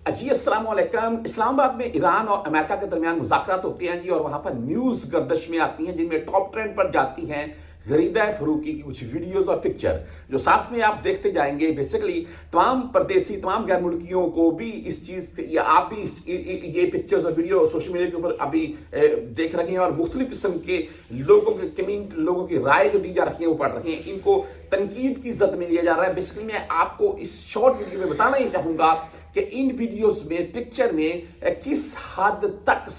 जी अस्सलाम वालेकुम। इस्लामाबाद में ईरान और अमेरिका के दरमियान मुज़ाकरात होते हैं जी, और वहाँ पर न्यूज़ गर्दिश में आती हैं जिनमें टॉप ट्रेंड पर जाती हैं गरीदा फरूकी की कुछ वीडियोस और पिक्चर, जो साथ में आप देखते जाएंगे। बेसिकली तमाम परदेसी, तमाम गैर मुल्कियों को भी इस चीज़ से, या आप भी ये पिक्चर्स और वीडियो सोशल मीडिया के ऊपर अभी देख रहे हैं, और मुख्तलिफ किस्म के लोगों के कमेंट, लोगों की राय जो दी जा रही है वो पढ़ रहे हैं। इनको तनकीद की जद में लिया जा रहा है। बेसिकली मैं आपको इस शॉर्ट वीडियो में बताना ही चाहूँगा कि इन वीडियोस में, पिक्चर में किस हद तक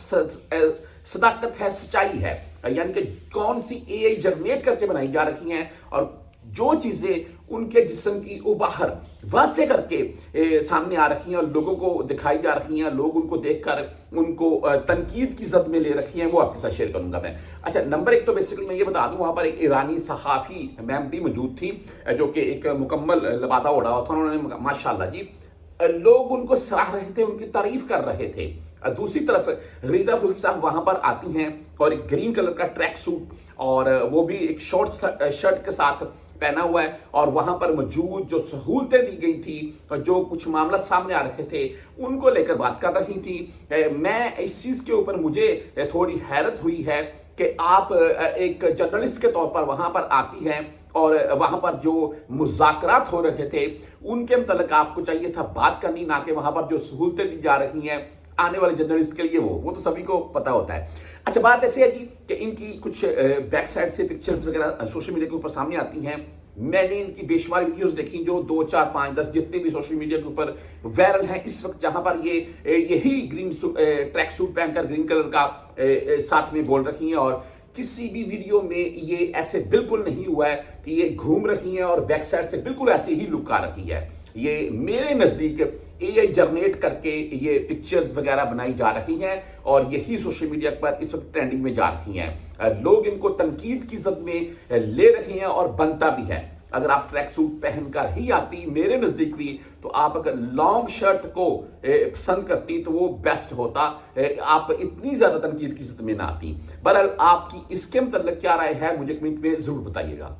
सदाकत है, सच्चाई है, यानी कि कौन सी एआई जनरेट करके बनाई जा रही हैं, और जो चीजें उनके जिस्म की उबाहर वासे करके सामने आ रही हैं और लोगों को दिखाई जा रही हैं, लोग उनको देखकर उनको तनकीद की जद में ले रखी हैं, वो आपके साथ शेयर करूंगा मैं। अच्छा, नंबर एक तो बेसिकली मैं ये बता दूं, वहां पर एक ईरानी सहाफ़ी मैम भी मौजूद थी, जो कि एक मुकम्मल लबादा उड़ा हुआ था। उन्होंने माशाल्लाह जी, लोग उनको सराह रहे थे, उनकी तारीफ कर रहे थे। दूसरी तरफ गरीदा फरूकी साहब वहां पर आती हैं और एक ग्रीन कलर का ट्रैक सूट, और वो भी एक शॉर्ट शर्ट के साथ पहना हुआ है, और वहां पर मौजूद जो सहूलतें दी गई थी, जो कुछ मामला सामने आ रहे थे, उनको लेकर बात कर रही थी। मैं इस चीज के ऊपर मुझे थोड़ी हैरत हुई है कि आप एक जर्नलिस्ट के तौर पर वहां पर आती हैं, और वहां पर जो मुज़ाकरात हो रहे थे उनके मतलब आपको चाहिए था बात करनी, ना कि वहां पर जो सहूलतें दी जा रही हैं आने वाले जर्नलिस्ट के लिए, वो तो सभी को पता होता है। अच्छा, बात ऐसी है जी कि इनकी कुछ बैक साइड से पिक्चर्स वगैरह सोशल मीडिया के ऊपर सामने आती हैं। मैंने इनकी बेशुमार वीडियोस देखी, जो 2, 4, 5, 10 जितने भी सोशल मीडिया के ऊपर वायरल हैं इस वक्त, जहां पर ये यही ग्रीन ट्रैक सूट पहनकर ग्रीन कलर का साथ में बोल रही हैं, और किसी भी वीडियो में ये ऐसे बिल्कुल नहीं हुआ है कि ये घूम रही हैं और बैक साइड से बिल्कुल ऐसी ही लुक आ रही है। ये मेरे नजदीक एआई जनरेट करके ये पिक्चर्स वगैरह बनाई जा रही हैं, और यही सोशल मीडिया पर इस वक्त ट्रेंडिंग में जा रही हैं। लोग इनको तनकीद की जद में ले रहे हैं, और बनता भी है। अगर आप ट्रैक सूट पहनकर ही आती, मेरे नजदीक भी, तो आप अगर लॉन्ग शर्ट को पसंद करती तो वो बेस्ट होता, आप इतनी ज्यादा तनकीद की जद में ना आती। बहरहाल आपकी इसके मतलब क्या राय है, मुझे कमेंट में जरूर बताइएगा।